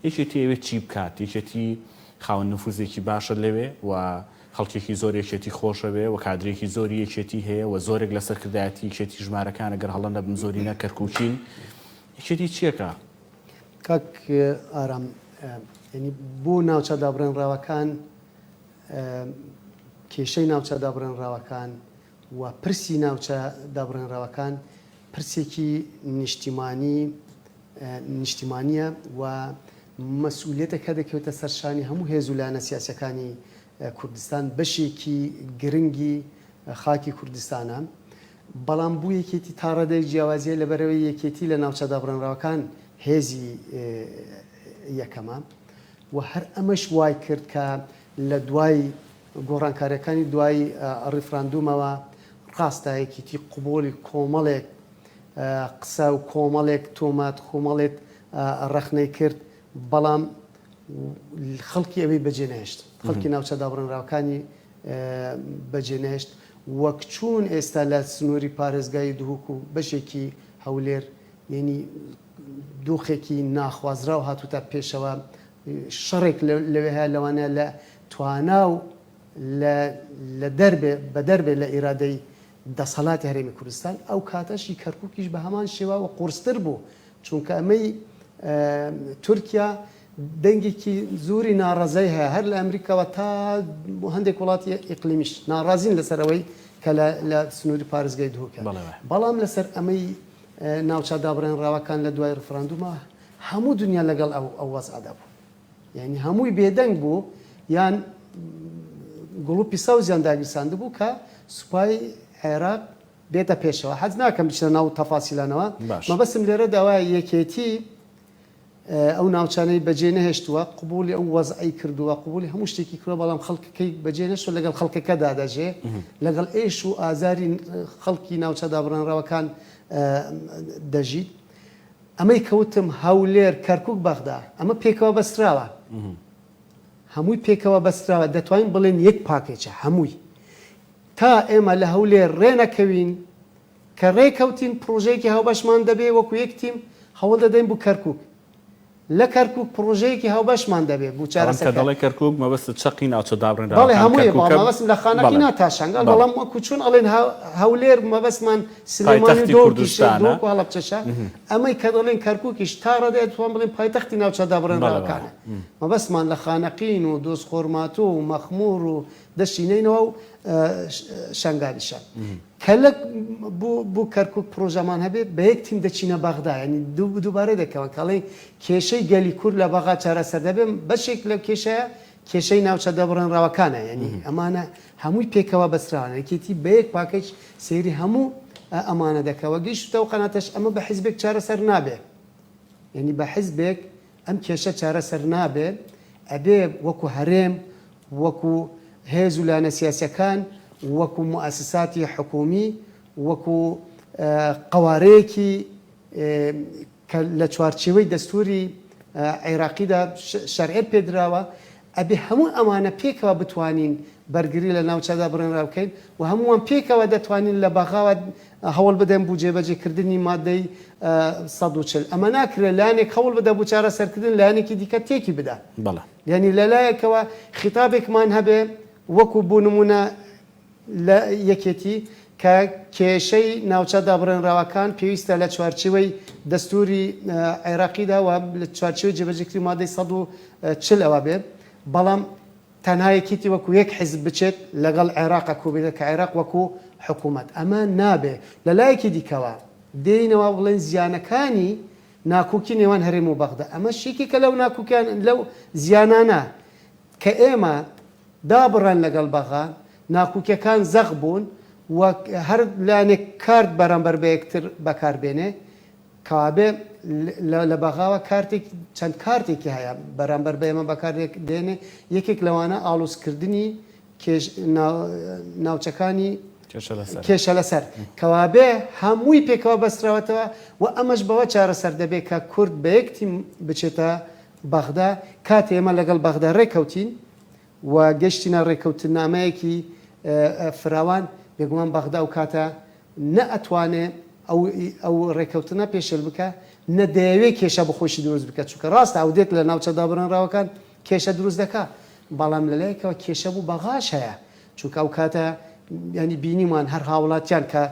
یەکێتی ئەوێ چی بکات یەکێتی خاوەن نفوزێکی باشە لەوێ و خەڵکێکی زۆر یەکێتی خۆشەوێ و کادرێکی زۆری یەکێتی هەیە و زۆرێک لە سەرکردایەتی یەکێتی ژمارەکان ئەگەر هەڵە نەبن زۆرینە کەرکوچین یەکێتی چیەکە؟ کاک ئارام ینی بۆ ناوچە دابڕێنراوەکان کێشەی ناوچە دابڕێنراوەکان و پرسی ناوچە دابڕێنراوەکان پرسێکی نیشتیمانیە و مەسئولیەتێکە دەکەوێتە سەرشانی هەموو هێزولانە سیاسەکانی کوردستان بەشێکی گرنگی خاکی کوردستانە بەڵام بوو یەکێتی تا ڕێدەی جیاوازیە لەبەرەوەی یەکێتی لە ناوچە دابڕێنراوەکان هێزی یەکەمە و هەر ئەمەش وای کرد کە لە دوای گۆڕانکاریەکانی دوای ڕیفراندومەوە ڕاستە یەکێتی قوبولی کۆمەڵێک قسە و کۆمەڵێک تۆمات کۆمەڵێت ڕەخنەی کرد بەڵام خەڵکی ئەوەی بەجێنێشت خەڵکی ناوچە دابڕێنراوەکانی بەجێنێشت وەک چوون ئێستا لە سنووری پارێزگای دووک و بەشێکی هەولێر یعنی دۆخێکی ناخوازرا و هاتوتە پێشەوە شەڕێک لەوێ هەیە لەوانەیە لە توانا و بە دەربێ لە ئیرادەی دەسەڵاتی هەرێمی کوردستان ئەو کاتەشی کەرکووکیش بە هەمان شێوە و قورستر بوو چونکە ئەمەی تورکیا دەنگێکی زۆری ناڕەزای هەیە هەر لە ئەمریکاوە تا هەندێک وڵاتی ئیقلیمیش ناڕازین لەسەرەوەی کە لە سنووری پارێزگای دووکە بەڵام لەسەر ئەمەی ناوچە دابڕێنراوەکان لە دوای ڕفراندومە هەموو دنیا لەگەڵ ئەو وەزعەدا بوو یعنی هەمووی بێدەنگ بوو یان گڵوپی سەوزیان داگیرساند بوو کە سوپای عێراق بێتە پێشەوە حەز ناکەم بچنە ناو تەفاسیلانەوە مەبەستم لێرە داوای یەکێتی ئەو ناوچانەی بەجێ نەهێشتووە قبولی ئەو وەزعی کردووە قبولی هەموو شتێکی کردووە بەڵام خەڵکەکەی بەجێ نەشتووە لەگەڵ خەڵکەکەدا دەژێ لەگەڵ ئێش و ئازاری خەڵکی ناوچە دابڕێنراوەکان دەژیت ئەمەی کەوتم هەولێر کەرکووک بەغدا ئەمە پێکەوە بەستراوە هەمووی پێکەوە بەستراوە دەتوانین بڵێن یەک پاکێجە هەمووی تا ئێمە لە هەولێر ڕێنەکەوین کە ڕێکەوتین پرۆژەیەکی هاوبەشمان دەبێ وەکو یەک تیم هەوڵ دەدەین بوو کەرکووک لە کەرکووک پرۆژەیەکی هاوبەشمان دەبێت بوو کە دەڵێ کەرکووک مەبەست چەقی ناوچە دابڕێنرا بەڵێ هەمووی بەڵام لە خانەکەی ناتاشنگەل بەڵام وەکو چوون ئەڵێن هەولێر مەبەستمان سلێمانی دۆکیشدۆک و هەڵەبچەشە ئەمەی کە دەڵێن کەرکووکیش تا ڕێدێت توان بڵێن پایتەختی ناوچە دابڕێنراوەکانە مەبەستمان لە خانەقین و دۆست خۆرماتۆ و مەخموور و دەشینینەوە و شنگالیشە کەلە بوو کەرکووک پرۆژەمان هەبێت بە یەک تیم دەچینە بەغدا ینی دووبارە دەکەوە کەڵێ کێشەی گەلی کورد لە بەغا چارەسەر دەبێن بەشێک لەو کێشەیە کێشەی ناوچە دەبڕێنراوەکانە ینی ئەمانە هەمووی پێکەوە بەسراوانە یەکێتی بە یەک پاکەج سێری هەموو ئەمانە دەکەوە گەیشتەوە قەناتەش ئەمە بە حیزبێک چارەسەر نابێت ینی بە حیزبێک ئەم کێشە چارەسەر نابێت ئەبێ وەکو هەرێم وەکو هێز و لانە سیاسەکان وەکو مؤسساتی حکومی وەکو قوارەیەکی کە لە چوارچێوەی دەستوری عێراقیدا شەرعێت پێدراوە ئەبێ هەموو ئەمانە پێکەوە بتوانین بەرگری لە ناوچەدا بڕێنرا بکەین و هەمووان پێکەوە دەتوانین لە بەغاوە هەوڵ بدەن بوو جێبەجێکردنی مادەی 140 ئەمە ناکرێت لایەنێک هەوڵ بدە بوو چارەسەرکردن لایەنێکی دیکە تێکی بدە یعنی لەلایەکەوە خیتابێکمان هەبێ وەکو بوو نمونە لە یەکێتی کە کێشەی ناوچە دابڕێنراوەکان پێویستە لە چوارچێوەی دەستوری عێراقیدا و لە چوارچێوەی جێبەجێکردنی مادەی 140 ئەوە بێت بەڵام تەنها یەکێتی وەکو یەک حیزب بچێت لەگەڵ عێراق کۆبێت کە عێراق وەکو حکوومەت ئەمە نابێ لە لایەکی دیکەوە دێنەوە بڵێن زیانەکانی ناکۆکی نێوان هەرێم و بەغدا ئەمە شێکێکە لەو ناکۆکیان لەو زیانانە کە ئێمە دابڕێن لەگەڵ بەغا ناکۆکیەکان زەق بوون و هەر لایەنێک کارت بەرامبەر بە یەکتر بەکاربێنێ کەوابێ لە بەغاوە چەند کارتێکی هەیە بەرامبەر بە ئێمە بەکاردێنێ یەکێک لەوانە ئاڵوزکردنی ناوچەکانی کێشە لەسەر کەوابێ هەمووی پێکەوە بەستراوەتەوە و ئەمەش بەوە چارەسەر دەبێت کە کورد بە یەکتیم بچێتە بەغدا کات ئێمە لەگەڵ بەغدا ڕێکەوتین و گەشتینە ڕێکەوتن نامەیەکی فراوان بێگومان بەغدا و کاتە نەئەتوانێ ئەو ڕێکەوتنە پێشل بکە نەدەیەوێت کێشە بخۆشی دروست بکە چونکە ڕاستە ئەودێت لە ناوچە دابڕێنراوەکان کێشە دروست دەکا بەڵام لەلایەکەوە کێشە بوو بەغاش هەیە چونکە ئەو کاتە ینی بینیمان هەر هاوڵاتیان کە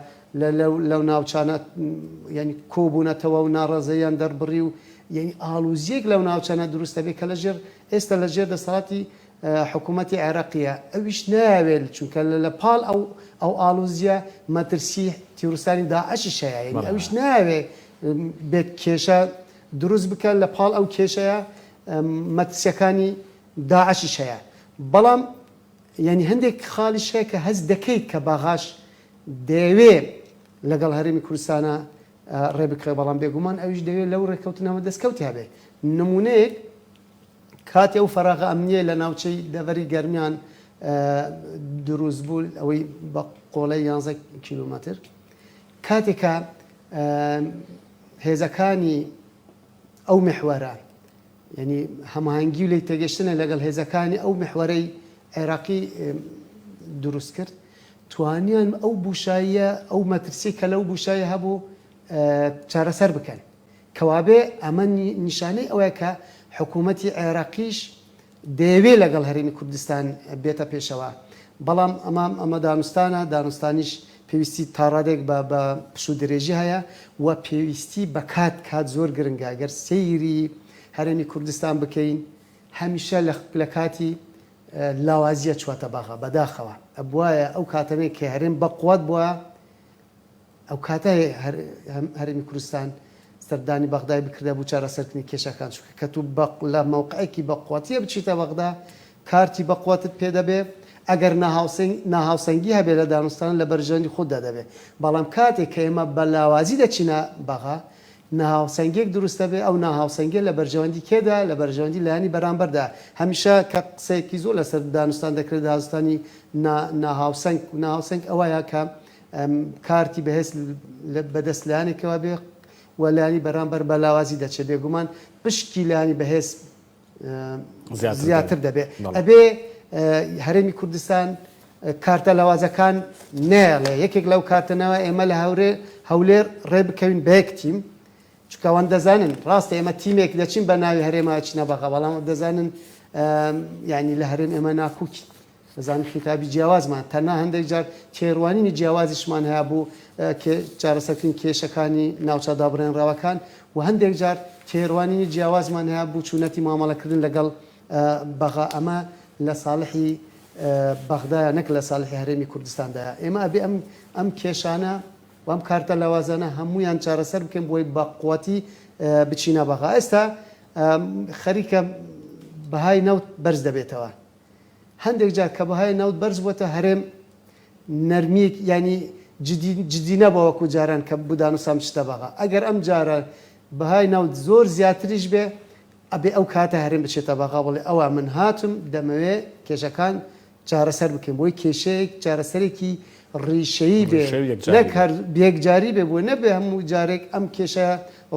لەو ناوچانە ینی کۆبوونەتەوە و ناڕەزەیان دەربڕی و یعنی ئالوزیەک لەو ناوچانە دروستە بێت کە لەژێر ئێستا لەژێر دەسەڵاتی حکوومەتی عێراقیە ئەویش ناوێت چونکە لە پاڵ ئەو ئالوزیە مەترسی تیرروسانی داعشی شەیە ینی ئەویش ناوێت بێت کێشە دروست بکەن لە پاڵ ئەو کێشەیە مەترسیەکانی داعشی شەیە بەڵام ینی هەندێک خاڵیش هەیە کە هەست دەکەیت کە باغاش دەیەوێت لەگەڵ هەرێمی کوردستانە ڕێ بکرێ بەڵام بێگومان ئەویش دەوێت لەو ڕێکەوتنەوە دەستکەوتی هەبێ نمونەیەک کاتی ئەو فەراغە ئەمنیە لە ناوچەی دەڤەری گەرمیان دروست بوو ئەوەی بە قۆڵەی 11 کیلومتر کاتێکە هێزەکانی ئەو محوەرە ینی هەماهەنگی و لی تێگەشتنە لەگەڵ هێزەکانی ئەو محوەرەی عێراقی دروست کرد توانیان ئەو بوشاییە ئەو مەترسی کە لەو بوشایە هەبوو چارەسەر بکەن کەوابێ ئەمە نیشانەی ئەوەیە کە حکوومەتی عێراقیش دەیەوێت لەگەڵ هەرێمی کوردستان بێتە پێشەوە بەڵام ئەمە دانوستانە دانوستانیش پێویستی تاڕادێک بە پشو درێژی هەیە و پێویستی بە کات زۆر گرنگە گەر سەیری هەرێمی کوردستان بکەین هەمیشە لە کاتی لاوازیە چواتە باغا بەداخەوە ئەبوایە ئەو کاتەمێک کە هەرێم بە قووەت بووە ئەو کاتە هەرێمی کوردستان سەردانی بەغدای بکردە بوو چارەسەرکردنی کێشەکان چونکە کە تو لە موقعێکی بە قووەتیە بچیتە بەغدا کارتی بە قووەتت پێ دەبێ ئەگەر ناهاوسەنگی هەبێت لە دانوستان لە بەرژەوەندی خوددا دەبێت بەڵام کاتێک کە ئێمە بە لاوازی دەچینە بەغا ناهاوسەنگێک دروستە بێ ئەو ناهاوسەنگێ لە بەرژەوەندی کێدا لە بەرژەوەندی لایانی بەرامبەردا هەمیشە کە قسەیەکی زۆر لەسەر دانوستان دەکرێت دانوستانی ناهاوسەنگ ئەوەیە کە کارتی بەهێز بەدەست لایەنێکەوە بێ و لایانی بەرامبەر بە لاوازی دەچێت بێگومان پشکی لایانی بەهێز زیاتر دەبێت ئەبێ هەرێمی کوردستان کارتە لاوازەکان نێڵێ یەکێک لەو کارتنەوە ئێمە لە هەولێر ڕێ بکەوین بە یەک تیم چکەوان دەزانن ڕاستە ئێمە تیمێک دەچین بە ناوی هەرێمە چینە بەخە بەڵام دەزانن ینی لە هەرێم ئێمە ناکوکی دەزانن خیتابی جیاوازمان تەنها هەندێک جار کێڕوانینی جیاوازیشمان هەیە بوو چارەسەرکردنی کێشەکانی ناوچەدا بڕێنراوەکان و هەندێک جار کێڕوانینی جیاوازمان هەیە بوو چوونەتی مامەڵەکردن لەگەڵ بەغا ئەمە لە ساڵحی بەغدایە نەک لە ساڵحی هەرێمی کوردستاندا ئێمە ئەبێ ئەم کێشانە و ئەم کارتە لاوازانە هەمویان چارەسەر بکەین بۆی بەقوەتی بچینە بەغا ئێستا خەریکە بەهای نەوت بەرز دەبێتەوە هەندێک جار کە بەهای نەوت بەرز بووەتە هەرێم نەرمیک ینی جدینە بە وەکو جاران کە بودان و سام شتە بەغا ئەگەر ئەم جارە بەهای نەوت زۆر زیاتریش بێ ئەبێ ئەو کاتە هەرێم بچێتە بەغا بڵێ ئەوە من هاتم دەمەوێ کێشەکان چارەسەر بکەین بۆی کێشەیەک چارەسەرێکی ڕیشەیی بێ نەک هەر بێکجاری بێ بۆ نەبێ هەموو جارێک ئەم کێشە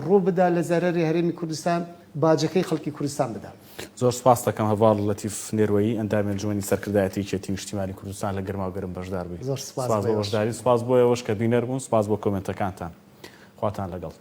ڕوو بدا لە زەرەری هەرێمی کوردستان باجەکەی خەڵکی کوردستان بدا. زۆر سپاس دەکەم هەواڵ لەتیف نێروەیی ئەندامی ئەنجومەنی سەرکردایەتی یەکێتی نیشتیمانی کوردستان لە گەرما و گەرم بەشدار بێت. زۆر سپاس بۆ بەشداری سپاس بۆ ئێوەش کە بینەر بوون سپاس بۆ کۆمنتەکانتان خواتان لەگەڵ.